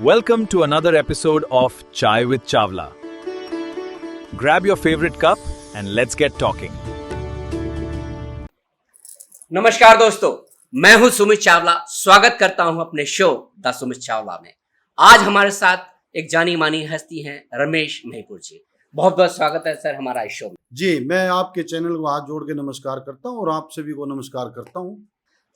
Welcome to another episode of Chai with Chawla. Grab your favorite cup and let's get talking. नमस्कार दोस्तों, मैं हूं सुमित चावला। स्वागत करता हूं अपने शो द सुमित चावला में। आज हमारे साथ एक जानी मानी हस्ती हैं रमेश महिपुर जी। बहुत बहुत स्वागत है सर हमारा इस शो में। जी, मैं आपके चैनल को हाथ जोड़ के नमस्कार करता हूं और आप सभी को नमस्कार करता हूं।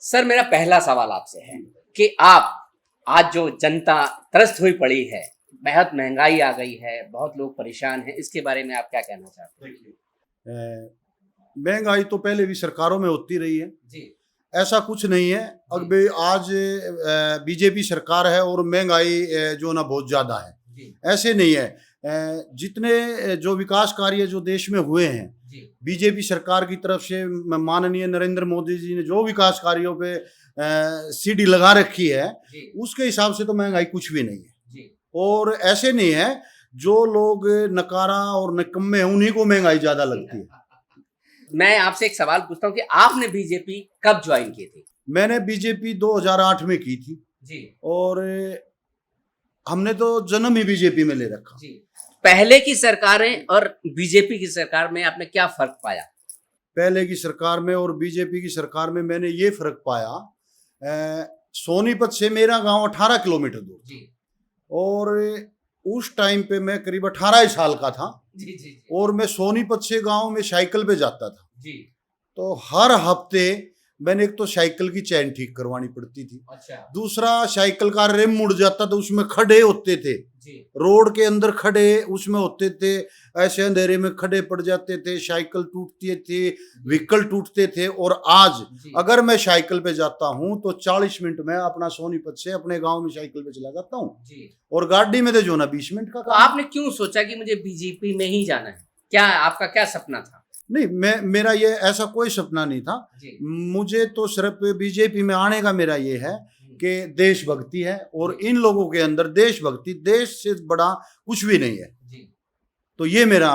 सर मेरा पहला सवाल आपसे है कि आप आज जो जनता त्रस्त हुई पड़ी है, बेहद महंगाई आ गई है, बहुत लोग परेशान हैं, इसके बारे में आप क्या कहना चाहते हैं? महंगाई तो पहले भी सरकारों में होती रही है जी। ऐसा कुछ नहीं है। अब आज बीजेपी सरकार है और महंगाई जो ना बहुत ज़्यादा है, ऐसे नहीं है। जितने जो विकास कार्य जो देश में हुए हैं बीजेपी सरकार की तरफ से, माननीय नरेंद्र मोदी जी ने जो विकास कार्यों पे सीडी लगा रखी है, उसके हिसाब से तो महंगाई कुछ भी नहीं है। और ऐसे नहीं है जो लोग नकारा और निकम्मे हैं उन्हीं को महंगाई ज्यादा लगती है। मैं आपसे एक सवाल पूछता हूँ कि आपने बीजेपी कब ज्वाइन की थी? मैंने बीजेपी 2008 में की थी जी। और हमने तो जन्म ही बीजेपी में ले रखा जी। पहले की सरकारें और बीजेपी की सरकार में आपने क्या फर्क पाया? पहले की सरकार में और बीजेपी की सरकार में मैंने ये फर्क पाया, सोनीपत से मेरा गांव 18 किलोमीटर दूर जी। और उस टाइम पे मैं करीब 18 साल का था। जी। और मैं सोनीपत से गांव में साइकिल पे जाता था जी। तो हर हफ्ते मैंने एक तो साइकिल की चैन ठीक करवानी पड़ती थी। अच्छा। दूसरा, साइकिल का रिम मुड़ जाता था, उसमें खड़े होते थे जी। रोड के अंदर खड़े उसमें होते थे, ऐसे अंधेरे में खड़े पड़ जाते थे, साइकिल टूटती थी, व्हीकल टूटते थे। और आज अगर मैं साइकिल पे जाता हूं तो 40 मिनट में अपना सोनीपत से अपने गांव में साइकिल पे चला जाता हूं और गाड़ी में तो जो ना 20 मिनट का। तो आपने क्यों सोचा कि मुझे बीजेपी में ही जाना है? क्या आपका क्या सपना था? नहीं, मेरा ये ऐसा कोई सपना नहीं था। मुझे तो सिर्फ बीजेपी में आने का मेरा ये है कि देशभक्ति है और इन लोगों के अंदर देशभक्ति, देश से बड़ा कुछ भी नहीं है। तो ये मेरा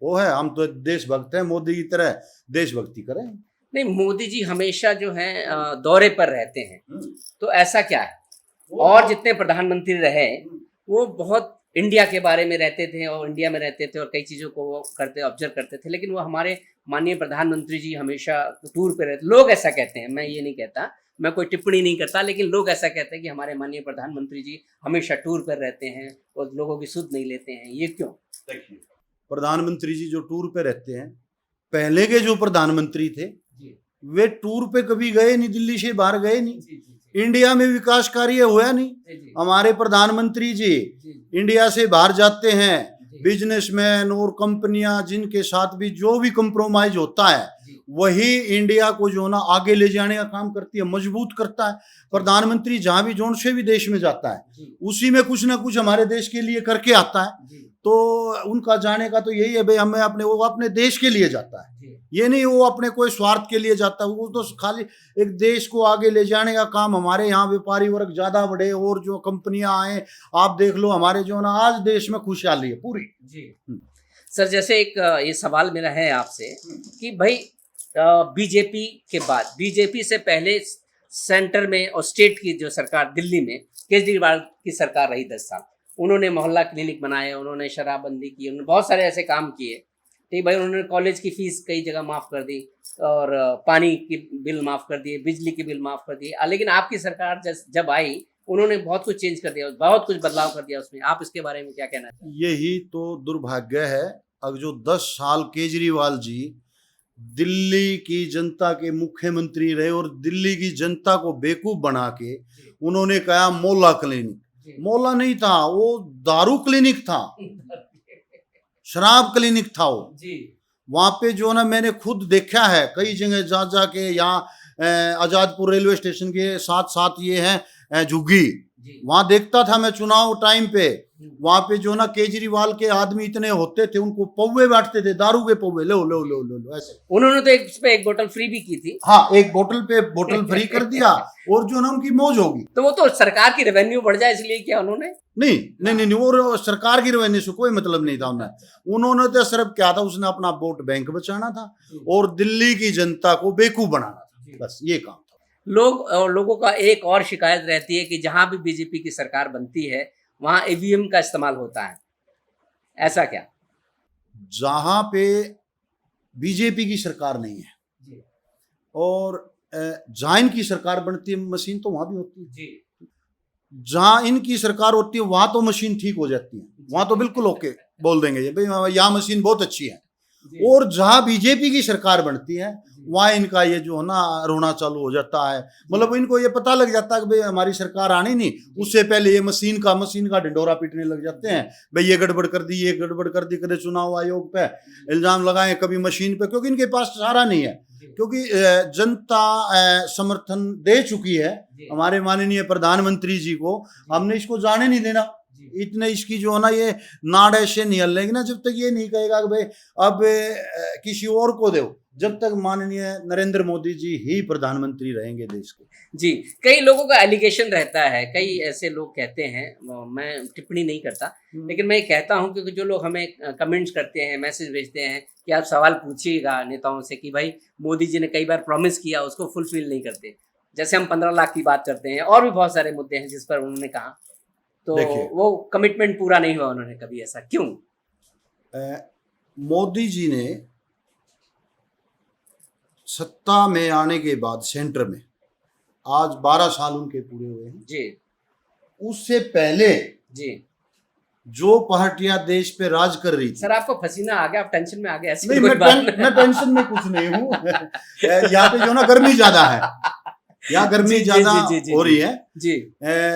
वो है, हम तो देशभक्त हैं, मोदी की तरह देशभक्ति करें। नहीं, मोदी जी हमेशा जो है दौरे पर रहते हैं, तो ऐसा क्या है? और जितने प्रधानमंत्री रहे वो बहुत इंडिया के बारे में रहते थे और इंडिया में रहते थे और कई चीज़ों को वो करते ऑब्जर्व करते थे, लेकिन वो हमारे माननीय प्रधानमंत्री जी हमेशा टूर पे रहते। लोग ऐसा कहते हैं, मैं ये नहीं कहता, मैं कोई टिप्पणी नहीं करता, लेकिन लोग ऐसा कहते हैं कि हमारे माननीय प्रधानमंत्री जी हमेशा टूर पर रहते हैं और लोगों की सुध नहीं लेते हैं। ये क्यों? प्रधानमंत्री जी जो टूर पे रहते हैं, पहले के जो प्रधानमंत्री थे वे टूर पे कभी गए नहीं, दिल्ली से बाहर गए नहीं, इंडिया में विकास कार्य हुआ नहीं। हमारे प्रधानमंत्री जी इंडिया से बाहर जाते हैं, बिजनेसमैन और कंपनियां जिनके साथ भी जो भी कंप्रोमाइज होता है वही इंडिया को जो ना आगे ले जाने का काम करती है, मजबूत करता है। प्रधानमंत्री जहां भी जोन से भी देश में जाता है उसी में कुछ ना कुछ हमारे देश के लिए करके आता है। तो उनका जाने का तो यही है भाई, हमें वो अपने देश के लिए जाता है, ये नहीं वो अपने कोई स्वार्थ के लिए जाता है। वो तो खाली एक देश को आगे ले जाने का काम। हमारे यहाँ व्यापारी वर्ग ज्यादा बढ़े और जो कंपनियां आए, आप देख लो हमारे जो ना आज देश में खुशहाली है पूरी। सर जैसे एक ये सवाल मेरा है आपसे कि भाई बीजेपी के बाद, बीजेपी से पहले सेंटर में और स्टेट की जो सरकार दिल्ली में केजरीवाल की सरकार रही 10 साल, उन्होंने मोहल्ला क्लिनिक बनाए, उन्होंने शराबबंदी की, उन्होंने बहुत सारे ऐसे काम किए। ठीक भाई, उन्होंने कॉलेज की फीस कई जगह माफ़ कर दी और पानी की बिल माफ़ कर दिए, बिजली की बिल माफ़ कर दिए। लेकिन आपकी सरकार जब आई उन्होंने बहुत कुछ चेंज कर दिया, बहुत कुछ बदलाव कर दिया उसमें। आप इसके बारे में क्या कहना है? यही तो दुर्भाग्य है। अब जो 10 साल केजरीवाल जी दिल्ली की जनता के मुख्यमंत्री रहे और दिल्ली की जनता को बेवकूफ बना के उन्होंने कहा मोहल्ला क्लिनिक। मोहल्ला नहीं था, वो दारू क्लिनिक था, शराब क्लिनिक था वो। वहां पे जो ना मैंने खुद देखा है कई जगह जा के, यहाँ आजादपुर रेलवे स्टेशन के साथ साथ ये है झुग्गी, वहां देखता था मैं चुनाव टाइम पे। वहां पे जो ना केजरीवाल के आदमी इतने होते थे, उनको पौवे बांटते थे, दारू के पौवे, लो लो लो लो लो ऐसे। उन्होंने तो एक बोतल फ्री भी की थी। हाँ, एक बोतल फ्री कर दिया और जो ना उनकी मौज होगी। तो वो तो सरकार की रेवेन्यू बढ़ जाए इसलिए किया उन्होंने? नहीं, वो सरकार की रेवेन्यू से कोई मतलब नहीं था उन्होंने तो सिर्फ क्या था, उसने अपना वोट बैंक बचाना था और दिल्ली की जनता को बेवकूफ बनाना था, बस ये काम था। लोगों का एक और शिकायत रहती है कि जहां भी बीजेपी की सरकार बनती है वहाँ ईवीएम का इस्तेमाल होता है, ऐसा क्या? जहां पे बीजेपी की सरकार नहीं है जी और जहां इनकी सरकार बनती है मशीन तो वहां भी होती है, जी जहां इनकी सरकार होती है वहां तो मशीन ठीक हो जाती है, वहां तो बिल्कुल ओके बोल देंगे ये भाई यहाँ मशीन बहुत अच्छी है। जी और जहां बीजेपी की सरकार बनती है वहां इनका ये जो है ना रोना चालू हो जाता है। मतलब इनको ये पता लग जाता है कि भाई हमारी सरकार आनी नहीं, उससे पहले ये मशीन का ढिंडोरा पीटने लग जाते हैं, भाई ये गड़बड़ कर दी, ये गड़बड़ कर दी, कभी चुनाव आयोग पे इल्जाम लगाएं, कभी मशीन पे, क्योंकि इनके पास सहारा नहीं है, क्योंकि जनता समर्थन दे चुकी है हमारे माननीय प्रधानमंत्री जी को। हमने इसको जाने नहीं देना, इतने इसकी जो है ना ये नाड़ ऐसे नहीं हलेगी ना जब तक ये नहीं कहेगा कि भाई अब किसी और को दो, जब तक माननीय नरेंद्र मोदी जी ही प्रधानमंत्री रहेंगे देश के। जी। कई लोगों का एलिगेशन रहता है, कई ऐसे लोग कहते हैं, मैं टिप्पणी नहीं करता, लेकिन मैं ये कहता हूं क्योंकि जो लोग हमें कमेंट्स करते हैं, मैसेज भेजते हैं कि आप सवाल पूछिएगा नेताओं से कि भाई मोदी जी ने कई बार प्रॉमिस किया उसको फुलफिल नहीं करते। जैसे हम 15 लाख की बात करते हैं और भी बहुत सारे मुद्दे हैं जिस पर उन्होंने कहा, तो वो कमिटमेंट पूरा नहीं हुआ उन्होंने कभी, ऐसा क्यों? मोदी जी ने सत्ता में आने के बाद सेंटर में आज 12 साल उनके पूरे हुए हैं जी। उससे पहले जी जो पार्टियां देश पे राज कर रही थी। सर आपको पसीना आ गया, आप टेंशन में आ गए? ऐसी नहीं, कोई बात नहीं। मैं टेंशन में कुछ नहीं हूँ। यहाँ पे जो ना गर्मी ज्यादा है, यहाँ गर्मी ज्यादा हो रही है जी।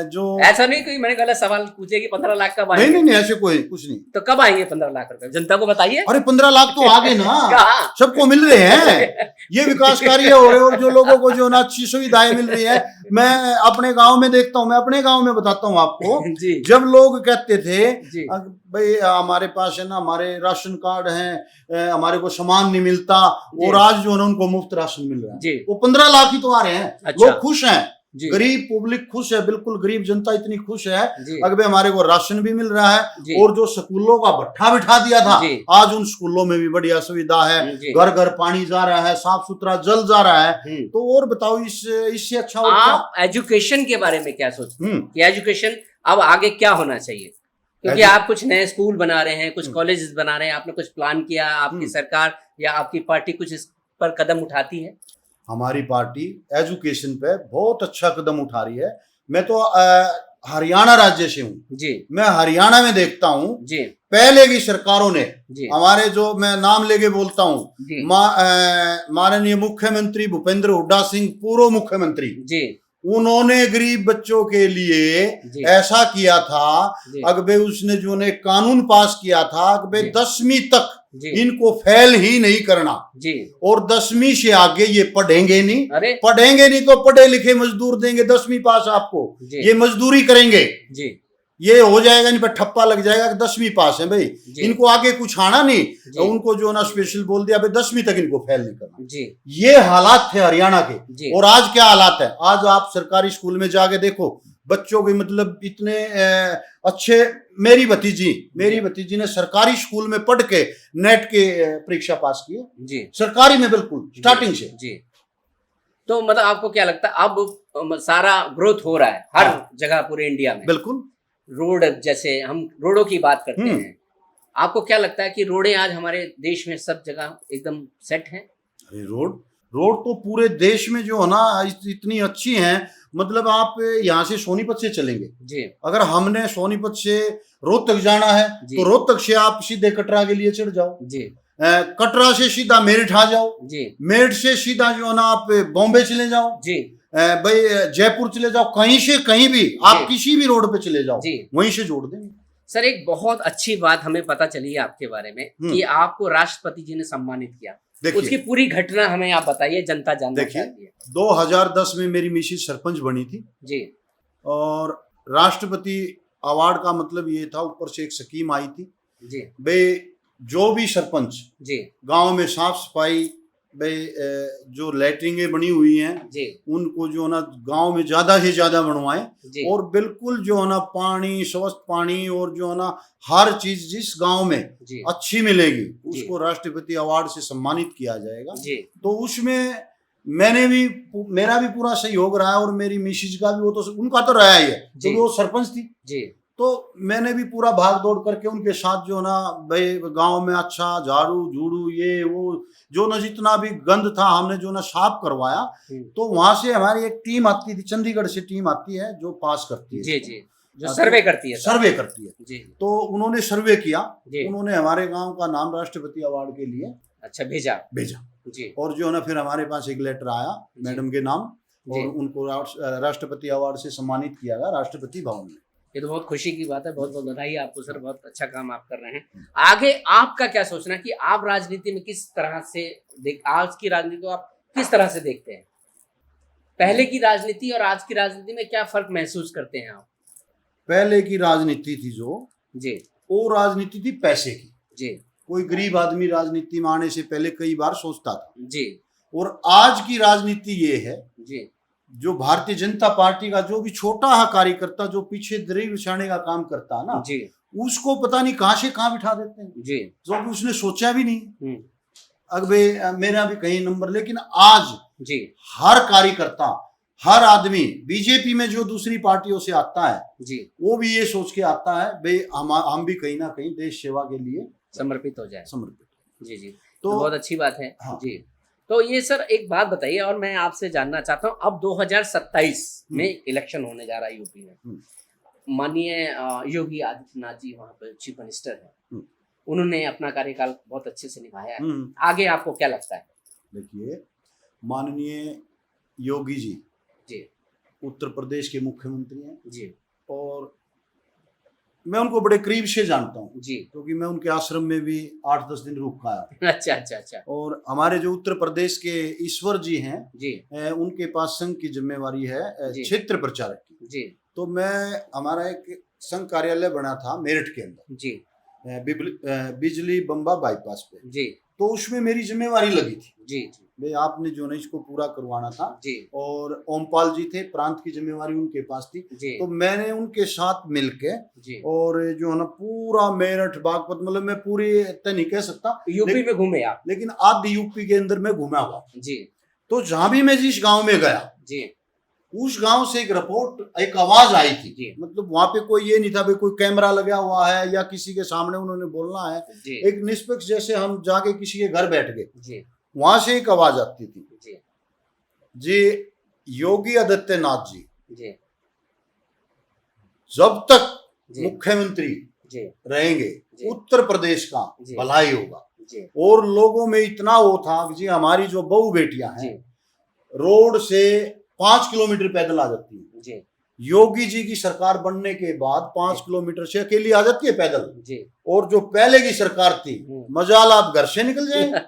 जो ऐसा नहीं कोई मैंने गलत सवाल पूछे कि 15 लाख कब आएंगे? नहीं ऐसे कोई कुछ नहीं। तो कब आएंगे 15 लाख रुपए, जनता को बताइए। अरे 15 लाख तो आ गए ना, कहाँ? सबको मिल रहे हैं, ये विकास कार्य हो रहे हैं और जो लोगों को जो ना अच्छी सुविधाएं मिल रही है। मैं अपने गांव में देखता हूँ, मैं अपने गांव में बताता हूँ आपको। जी। जब लोग कहते थे जी। भाई हमारे पास है ना हमारे राशन कार्ड हैं, हमारे को सामान नहीं मिलता, और आज जो है ना उनको मुफ्त राशन मिल रहा है, वो 15 लाख ही तो आ रहे हैं। अच्छा। लोग खुश हैं, जी। गरीब पब्लिक खुश है, बिल्कुल गरीब जनता इतनी खुश है अगर भाई हमारे को राशन भी मिल रहा है, और जो स्कूलों का भट्ठा बिठा दिया था आज उन स्कूलों में भी बढ़िया सुविधा है, घर घर पानी जा रहा है, साफ सुथरा जल जा रहा है। तो और बताओ इससे अच्छा और आप एजुकेशन के बारे में क्या सोचते हैं कि एजुकेशन अब आगे क्या होना चाहिए? क्योंकि आप कुछ नए स्कूल बना रहे हैं, कुछ कॉलेजेस बना रहे हैं, आपने कुछ प्लान किया, आपकी सरकार या आपकी पार्टी कुछ इस पर कदम उठाती है? हमारी पार्टी एजुकेशन पे बहुत अच्छा कदम उठा रही है। मैं तो हरियाणा राज्य से हूँ जी। मैं हरियाणा में देखता हूँ जी। पहले की सरकारों ने हमारे जो मैं नाम लेके बोलता हूँ माननीय मुख्यमंत्री भूपेंद्र हुड्डा सिंह, पूर्व मुख्यमंत्री जी, उन्होंने गरीब बच्चों के लिए ऐसा किया था। अकबे उसने जो ने कानून पास किया था अकबे 10वीं तक इनको फेल ही नहीं करना जी, और 10वीं से आगे ये पढ़ेंगे नहीं तो पढ़े लिखे मजदूर देंगे 10वीं पास आपको, ये मजदूरी करेंगे जी, ये हो जाएगा, इन पर ठप्पा लग जाएगा कि 10वीं पास है भाई, इनको आगे कुछ आना नहीं, तो उनको जो ना स्पेशल बोल दिया भाई 10वीं तक इनको फेल नहीं करना जी। ये हालात थे हरियाणा के। और आज क्या हालात है? आज आप सरकारी स्कूल में जाके देखो बच्चों के मतलब इतने अच्छे। मेरी भतीजी ने सरकारी स्कूल में पढ़ के नेट के परीक्षा पास की जी, सरकारी में बिल्कुल स्टार्टिंग से जी। तो मतलब आपको क्या लगता है अब सारा ग्रोथ हो रहा है हर जगह पूरे इंडिया में? बिल्कुल। रोड, जैसे हम रोडों की बात करते हैं, आपको क्या लगता है कि रोडें आज हमारे देश में सब जगह एकदम सेट हैं? अरे रोड तो पूरे देश में जो है ना इतनी अच्छी हैं, मतलब आप यहाँ से सोनीपत से चलेंगे जी, अगर हमने सोनीपत से रोहतक जाना है तो रोहतक से आप सीधे कटरा के लिए चढ़ जाओ जी, कटरा से सीधा मेरठ आ जाओ जी, मेरठ से सीधा जो है ना आप बॉम्बे चले जाओ जी, भाई जयपुर चले जाओ, कहीं से कहीं भी आप किसी भी रोड पे चले जाओ वहीं से जोड़ देंगे। सर एक बहुत अच्छी बात हमें पता चली है आपके बारे में कि आपको राष्ट्रपति जी ने सम्मानित किया, उसकी पूरी घटना हमें आप बताइए, जनता जानना चाहती है। 2010 में मेरी मिसेज सरपंच बनी थी जी, और राष्ट्रपति अवार्ड का मतलब ये था, ऊपर से एक स्कीम आई थी जी, भाई जो भी सरपंच जी गांव में साफ सफाई, भाई जो लैट्रिनें बनी हुई हैं जी, उनको जो ना गांव में ज्यादा से ज्यादा बनवाएं, और बिल्कुल जो है ना पानी, स्वस्थ पानी, और जो है ना हर चीज जिस गांव में अच्छी मिलेगी उसको राष्ट्रपति अवार्ड से सम्मानित किया जाएगा जी। तो उसमें मेरा भी पूरा सहयोग रहा है, और मेरी मिसेज का भी, वो तो उनका तो रहा ही है क्योंकि वो सरपंच थी जी, तो मैंने भी पूरा भाग दौड़ करके उनके साथ जो ना भाई गांव में अच्छा झाड़ू झूड़ू ये वो जो ना जितना भी गंद था हमने जो ना साफ करवाया। तो वहां से हमारी एक टीम आती थी, चंडीगढ़ से टीम आती है जो पास करती है, जी जी, जो सर्वे करती है, सर्वे करती है जी। तो उन्होंने सर्वे किया, जी। उन्होंने हमारे गांव का नाम राष्ट्रपति अवार्ड के लिए अच्छा भेजा जी। और जो है ना फिर हमारे पास एक लेटर आया मैडम के नाम जी। और उनको राष्ट्रपति अवार्ड से सम्मानित किया गया राष्ट्रपति भवन में। ये तो बहुत खुशी की बात है, बहुत बहुत बधाई आपको सर, बहुत अच्छा काम आप कर रहे हैं। आगे आपका क्या सोचना है कि आप राजनीति में किस तरह से आज की राजनीति को आप किस तरह से देखते हैं? पहले की राजनीति और आज की राजनीति में क्या फर्क महसूस करते हैं आप? पहले की राजनीति थी जो जी, वो राजनीति थी पैसे की जी। कोई गरीब आदमी राजनीति में आने से पहले कई बार सोचता था जी। और आज की राजनीति ये है जी, जो भारतीय जनता पार्टी का जो भी छोटा हा कार्यकर्ता जो पीछे दरी बिछाने का काम करता है ना जी, उसको पता नहीं कहां से कहां बिठा देते हैं जी। जो कि उसने सोचा भी नहीं। हम्म, मेरा भी कहीं नंबर, लेकिन आज जी, हर कार्यकर्ता हर आदमी बीजेपी में जो दूसरी पार्टियों से आता है जी, वो भी ये सोच के आता है भाई हम भी कहीं ना कहीं देश सेवा के लिए समर्पित हो जाए। समर्पित। जी, जी। तो बहुत अच्छी बात है। हाँ। जी। तो ये सर एक बात बताइए और मैं आपसे जानना चाहता हूँ, अब 2027 में इलेक्शन होने जा रहा है यूपी में। माननीय योगी आदित्यनाथ जी वहाँ पर चीफ मिनिस्टर हैं, उन्होंने अपना कार्यकाल बहुत अच्छे से निभाया है। आगे आपको क्या लगता है? देखिए माननीय योगी जी उत्तर प्रदेश के मुख्यमंत्री हैं जी, और मैं उनको बड़े करीब से जानता हूँ जी, क्योंकि मैं उनके आश्रम में भी 8-10 दिन रुक का आया। अच्छा अच्छा अच्छा। और हमारे जो उत्तर प्रदेश के ईश्वर जी हैं जी, उनके पास संघ की जिम्मेवारी है जी। क्षेत्र प्रचारक की। जी, तो मैं हमारा एक संघ कार्यालय बना था मेरठ के अंदर जी, बिजली बम्बा बाईपास पे, जी, तो उसमें मेरी जिम्मेवारी लगी थी जी, जी, भाई आपने जो ना इसको पूरा करवाना था। जी, और ओमपाल जी थे, प्रांत की जिम्मेवारी उनके पास थी, जी, तो मैंने उनके साथ मिलके जी। और जो है ना पूरा मेरठ बागपत, मतलब मैं पूरी इतना नहीं कह सकता यूपी में घूमे आप? लेकिन आधे यूपी के अंदर मैं घूमा हुआ। जी, तो जहां भी मैं जिस गांव में गया जी, उस गांव से एक रिपोर्ट एक आवाज आई थी। जी, मतलब वहां पे कोई ये नहीं था भाई कोई कैमरा लगा हुआ है या किसी के सामने उन्होंने बोलना है। जी, एक निष्पक्ष जैसे हम जाके किसी के घर बैठ गए, जी, वहां से एक आवाज आती थी, जी, जी योगी आदित्यनाथ जी जी, जब तक जी, मुख्यमंत्री जी, रहेंगे जी। उत्तर प्रदेश का जी। भलाई होगा। जी, और लोगों में इतना वो था कि जी हमारी जो बहू बेटियां जी, हैं रोड से 5 किलोमीटर पैदल आ जाती है। जी, योगी जी की सरकार बनने के बाद 5 जी। किलोमीटर से अकेली आ जाती है पैदल। जी। और जो पहले की सरकार थी मजाल आप घर से निकल जाएंगे।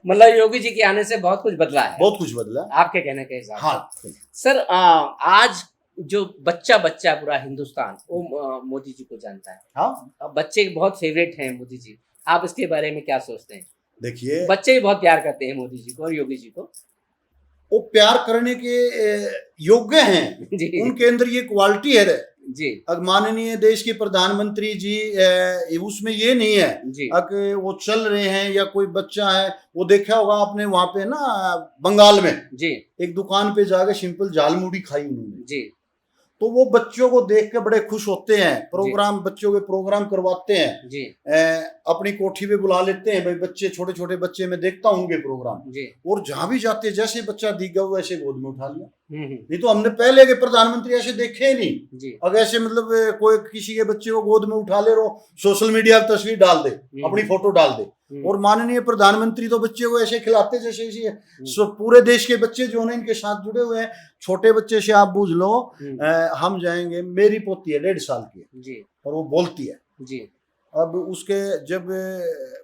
मतलब योगी जी के आने से बहुत कुछ बदला है, बहुत कुछ बदला। आपके कहने के हिसाब से। हाँ सर आज जो बच्चा पूरा हिंदुस्तान वो मोदी जी को जानता है। हाँ बच्चे बहुत फेवरेट हैं मोदी जी, आप इसके बारे में क्या सोचते हैं? देखिए बच्चे भी बहुत प्यार करते हैं मोदी जी को और योगी जी को। वो प्यार करने के योग्य हैं, जी, उनके अंदर ये क्वालिटी है। जी, अब माननीय देश के प्रधानमंत्री जी उसमें ये नहीं है जी, कि वो चल रहे हैं या कोई बच्चा है। वो देखा होगा आपने वहां पे ना बंगाल में जी, एक दुकान पे जाके सिंपल झालमुड़ी खाई उन्होंने, जी, तो वो बच्चों को देख के बड़े खुश होते हैं। प्रोग्राम बच्चों के प्रोग्राम करवाते हैं, जी, अपनी कोठी पे बुला लेते हैं भाई बच्चे, छोटे छोटे बच्चे मैं देखता हूँ उनके प्रोग्राम। जी, और जहां भी जाते जैसे बच्चा दिख गया वैसे गोद में उठा लिया। हम्म, नहीं तो हमने पहले के प्रधानमंत्री ऐसे देखे ही नहीं। जी, अगर ऐसे मतलब कोई किसी के बच्चे को गोद में उठा ले रो, सोशल मीडिया पर तस्वीर डाल दे, अपनी फोटो डाल दे। और माननीय प्रधानमंत्री तो बच्चे को ऐसे खिलाते जैसे पूरे देश के बच्चे जो है इनके साथ जुड़े हुए हैं। छोटे बच्चे से आप बूझ लो, हम जाएंगे, मेरी पोती है 1.5 साल की जी, और वो बोलती है। जी, अब उसके जब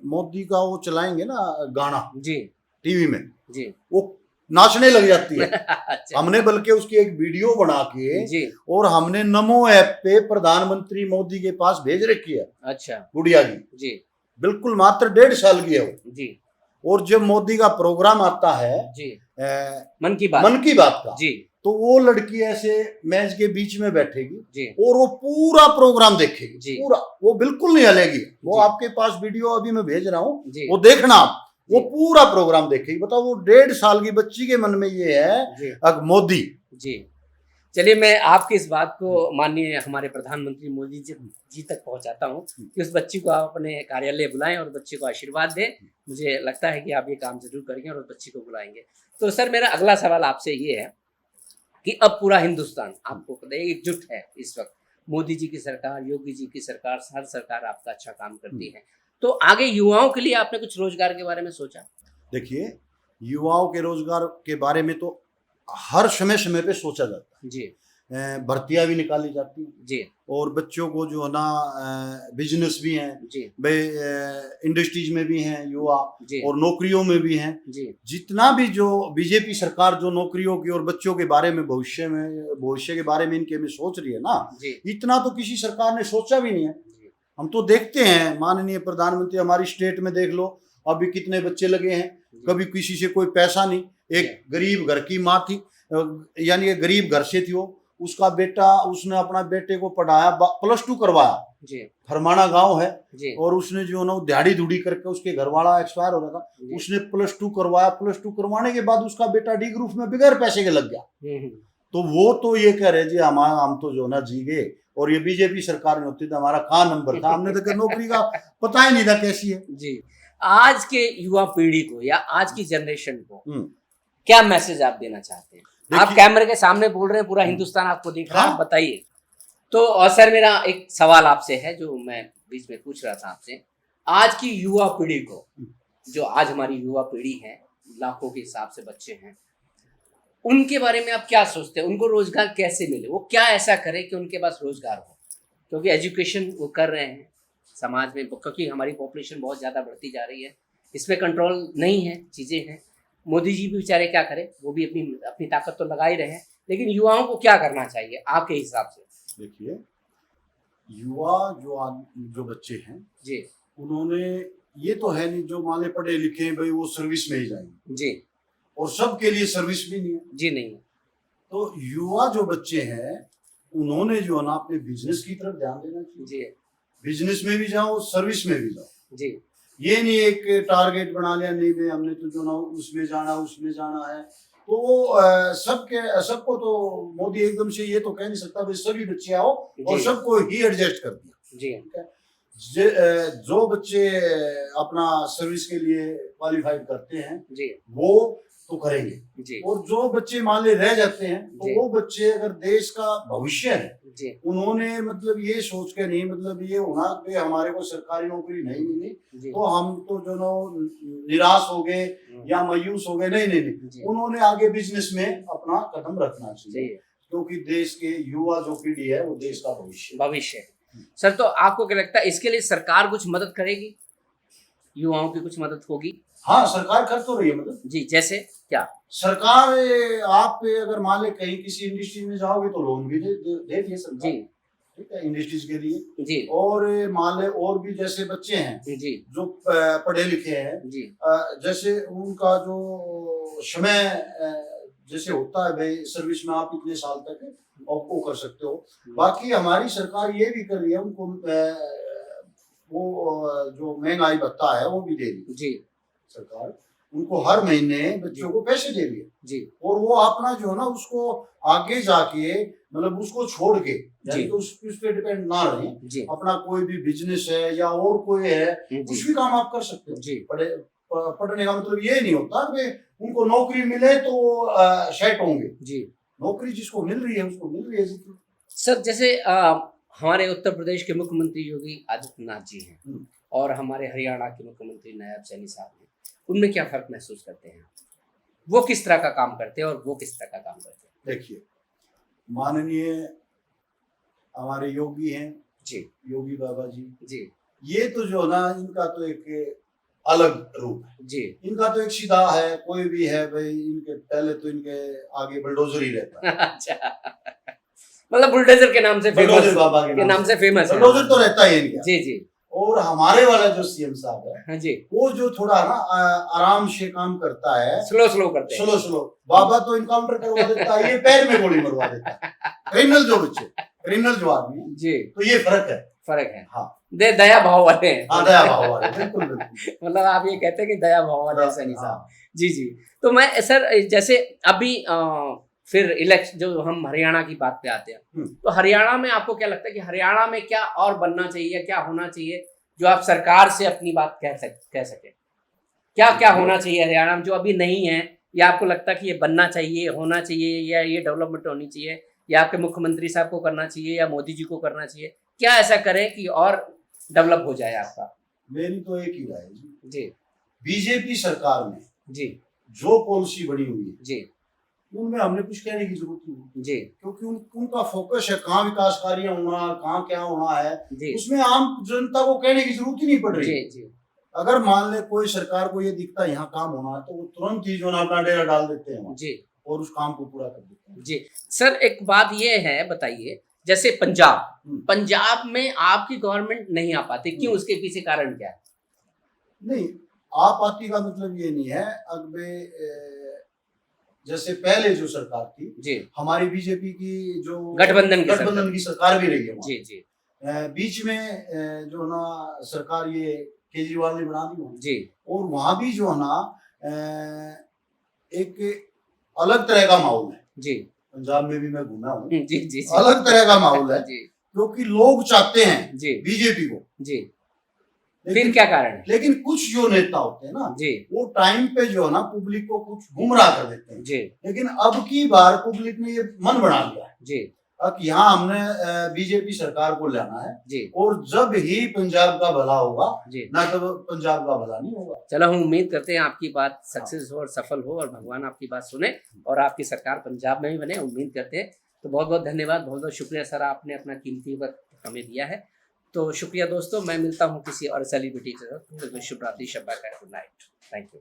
मोदी का वो चलाएंगे ना गाना जी, टीवी में, जी, वो नाचने लग जाती है। अच्छा, हमने बल्कि उसकी एक वीडियो बना के जी, और हमने नमो ऐप पे प्रधानमंत्री मोदी के पास भेज रखी है। अच्छा, गुड़िया की जी, बिल्कुल मात्र 1.5 साल की है वो। जी, और जब मोदी का प्रोग्राम आता है जी, मन की बात का, जी, तो वो लड़की ऐसे मैच के बीच में बैठेगी जी, और वो पूरा प्रोग्राम देखेगी जी, पूरा, वो बिल्कुल नहीं हलेगी। वो जी। आपके पास वीडियो अभी मैं भेज रहा हूँ, जी, वो देखना आप, वो जी। पूरा प्रोग्राम देखेगी। बताओ वो 1.5 साल की बच्ची के मन में ये है जी, अब मोदी। जी। चलिए, मैं आपकी इस बात को माननीय हमारे प्रधानमंत्री मोदी जी तक पहुंचाता हूं कि उस बच्ची को आप अपने कार्यालय बुलाएं और बच्चे को आशीर्वाद दें। मुझे लगता है कि आप ये काम जरूर करेंगे और उस बच्ची को बुलाएंगे। तो सर, मेरा अगला सवाल आपसे ये है कि अब पूरा हिंदुस्तान, आपको पता है, एकजुट है इस वक्त। मोदी जी की सरकार, योगी जी की सरकार, हर सरकार आपका अच्छा काम करती है। तो आगे युवाओं के लिए आपने कुछ रोजगार के बारे में सोचा? देखिए, युवाओं के रोजगार के बारे में तो हर समय समय पे सोचा जाता है जी भर्तियां भी निकाली जाती हैं जी और बच्चों को जो है ना बिजनेस भी हैं जी भाई, इंडस्ट्रीज में भी हैं युवा जी और नौकरियों में भी हैं। जी जितना भी जो बीजेपी सरकार जो नौकरियों की और बच्चों के बारे में भविष्य के बारे में इनके में सोच रही है ना, जी इतना तो किसी सरकार ने सोचा भी नहीं है। जी हम तो देखते हैं माननीय प्रधानमंत्री, हमारी स्टेट में देख लो अभी कितने बच्चे लगे हैं, कभी किसी से कोई पैसा नहीं। एक गरीब घर की माँ थी, यानी गरीब घर से थी वो, उसका बेटा, उसने अपना बेटे को पढ़ाया, +2 करवाया, जी फरमाना गांव है, जी और उसने जो ना दिहाड़ी धूड़ी करके, उसके घर वाला एक्सपायर हो रहा था, जी। उसने +2 करवाया। +2 करवाने के बाद उसका बेटा डी ग्रुप में बगैर पैसे के लग गया। हम्म। तो वो तो ये कह रहे जी हम तो जो ना जी गए, और ये बीजेपी सरकार में होती तो हमारा कहाँ नंबर था, हमने तो नौकरी का पता ही नहीं था कैसी है। जी, आज के युवा पीढ़ी को या आज की जनरेशन को क्या मैसेज आप देना चाहते हैं? आप कैमरे के सामने बोल रहे हैं, पूरा हिंदुस्तान आपको देख रहा है, आप बताइए। तो सर, मेरा एक सवाल आपसे है जो मैं बीच में पूछ रहा था आपसे। आज की युवा पीढ़ी को, जो आज हमारी युवा पीढ़ी है, लाखों के हिसाब से बच्चे हैं, उनके बारे में आप क्या सोचते हैं? उनको रोजगार कैसे मिले? वो क्या ऐसा करे कि उनके पास रोजगार हो? क्योंकि एजुकेशन वो कर रहे हैं समाज में, क्योंकि हमारी पॉपुलेशन बहुत ज़्यादा बढ़ती जा रही है, इसमें कंट्रोल नहीं है, चीज़ें हैं। मोदी जी भी बेचारे क्या करें, वो भी अपनी ताकत तो लगा ही रहे हैं, लेकिन युवाओं को क्या करना चाहिए आपके हिसाब से? देखिए, युवा जो बच्चे हैं जी, उन्होंने, ये तो है नहीं जो माले पढ़े लिखे हैं भाई वो सर्विस में ही जाएंगे जी, और सबके लिए सर्विस भी नहीं है। जी नहीं है। तो युवा जो बच्चे हैं उन्होंने जो है ना अपने बिजनेस की तरफ ध्यान देना चाहिए। जी बिजनेस में भी जाओ, सर्विस में भी जाओ। जी ये नहीं एक टारगेट बना लिया, नहीं भाई हमने तो जो ना उसमें जाना है। तो सबको तो मोदी एकदम से ये तो कह नहीं सकता भाई सभी बच्चे आओ और सबको ही एडजस्ट कर दिया। जी, जो बच्चे अपना सर्विस के लिए क्वालिफाइड करते हैं जी, वो तो करेंगे जी, और जो बच्चे मान ले रह जाते हैं तो जी। वो बच्चे अगर देश का भविष्य है, जी, उन्होंने मतलब ये सोच के नहीं, मतलब ये होना कि हमारे को सरकारी नौकरी नहीं मिली जी, तो हम तो जो नो निराश हो गए या मायूस हो गए, नहीं। जी, उन्होंने आगे बिजनेस में अपना कदम रखना चाहिए, जी, क्योंकि देश के युवा जो पीढ़ी है वो देश का भविष्य है। सर, तो आपको क्या लगता है इसके लिए सरकार कुछ मदद करेगी? युवाओं की कुछ मदद होगी? हाँ, सरकार कर तो रही है मदद। जी, जैसे क्या? सरकार, आप अगर मान ले कहीं किसी इंडस्ट्री में जाओगे तो लोन भी दे दिए सरकार, जी, ठीक है, इंडस्ट्रीज के लिए। जी, और मान ले और भी जैसे बच्चे हैं जी, जो पढ़े लिखे हैं, जी, जैसे उनका जो समय जैसे होता है भाई सर्विस में आप इतने साल तक आपको कर सकते हो। बाकी हमारी सरकार ये भी कर रही है, उनको वो जो महंगाई भत्ता है वो भी दे रही है जी, सरकार, उनको हर महीने बच्चों को पैसे दे रही है। जी, और वो अपना जो है ना उसको आगे जाके मतलब उसको छोड़ के, यानी कि उस पे डिपेंड ना रहे, जी, अपना कोई भी बिजनेस है या और कोई है, कुछ भी काम आप कर सकते हो। जी, पढ़ने का मतलब ये नहीं होता कि उनको नौकरी मिले तो सेट होंगे। जी। नौकरी जिसको मिल रही है उसको मिल रही है। सर, जैसे हमारे उत्तर प्रदेश के मुख्यमंत्री योगी आदित्यनाथ जी हैं और हमारे हरियाणा के मुख्यमंत्री नायब सैनी साहब हैं, उनमें क्या फर्क महसूस करते हैं? वो किस तरह का काम करते हैं और वो किस तरह का काम करते हैं? देखिए, माननीय हमारे योगी हैं जी, योगी बाबा जी, जी, ये तो जो ना इनका तो एक अलग रूप है। जी। इनका तो एक सीधा है, कोई भी है भाई, इनके पहले तो इनके आगे बुलडोजर ही रहता है। अच्छा, मतलब बुलडोजर के नाम से फेमस, बुलडोजर बाबा के नाम से फेमस है। बुलडोजर तो रहता ही है इनका। जी, जी, और हमारे वाला जो सीएम साहब है, हाँ जी, वो जो थोड़ा ना आराम से काम करता है, स्लो करते हैं। स्लो। बाबा तो इनकाउंटर करवा देता है, ये पैर में गोली मरवा देता है। क्रिमिनल जो आदमी है, जी, तो ये फर्क है। हाँ, दया भाव वाले हैं। हाँ, दया भाव वाले, बिल्कुल। मतलब आप ये कहते हैं कि दया भाव वाले सैनी साहब। हाँ। जी, जी। तो मैं सर, जैसे अभी फिर इलेक्शन, जो हम हरियाणा की बात पे आते हैं, तो हरियाणा में आपको क्या लगता है कि हरियाणा में क्या और बनना चाहिए, क्या होना चाहिए जो आप सरकार से अपनी बात कह सके? क्या क्या होना चाहिए हरियाणा में जो अभी नहीं है, या आपको लगता है कि ये बनना चाहिए, होना चाहिए, या ये डेवलपमेंट होनी चाहिए, या आपके मुख्यमंत्री साहब को करना चाहिए, या मोदी जी को करना चाहिए? क्या ऐसा करें कि और डेवलप हो जाए आपका? मेरी तो एक ही राय है जी। जी बीजेपी सरकार में जी जो पॉलिसी बनी हुई है जी उनमें हमने कुछ कहने की जरूरत नहीं, जी क्योंकि उनका फोकस है कहाँ विकास कार्य होना, कहाँ क्या होना है, जी उसमें आम जनता को कहने की जरूरत ही नहीं पड़ रही। जी जी अगर मान ले कोई सरकार को ये दिखता है यहाँ काम होना है तो वो तुरंत ही जो ना अपना डेरा डाल देते हैं वहाँ जी और उस काम को पूरा कर देते हैं। जी। सर एक बात ये है, बताइए, जैसे पंजाब में आपकी गवर्नमेंट नहीं आ पाती, क्यों? उसके पीछे कारण क्या है? नहीं, आप पार्टी का मतलब ये नहीं है। अब जैसे पहले जो सरकार थी जी, हमारी बीजेपी की जो गठबंधन की सरकार भी रही है वहाँ। जी जी बीच में जो ना सरकार ये केजरीवाल ने बना दी जी और वहाँ भी जो है ना एक अलग तरह का माहौल है। जी पंजाब में भी मैं घूमा हूँ, जी जी अलग तरह का माहौल है जी क्योंकि लोग चाहते हैं जी बीजेपी को। जी। फिर लेकिन क्या कारण है? लेकिन कुछ जो नेता होते हैं ना जी वो टाइम पे जो है ना पब्लिक को कुछ गुमराह कर देते हैं। जी लेकिन अब की बार पब्लिक ने ये मन बना लिया है जी अब यहाँ हमने बीजेपी सरकार को लाना है जी और जब ही पंजाब का भला होगा, जी। ना तो पंजाब का भला नहीं होगा। चलो, हम उम्मीद करते हैं आपकी बात सक्सेस हो और सफल हो, और भगवान आपकी बात सुने और आपकी सरकार पंजाब में भी बने, उम्मीद करते हैं। तो बहुत बहुत धन्यवाद, बहुत बहुत शुक्रिया सर, आपने अपना कीमती वक्त हमें दिया है। तो शुक्रिया दोस्तों, मैं मिलता हूँ किसी और सेलिब्रिटी के साथ। शुभ रात्रि, शब्बा खैर, गुड नाइट, थैंक यू।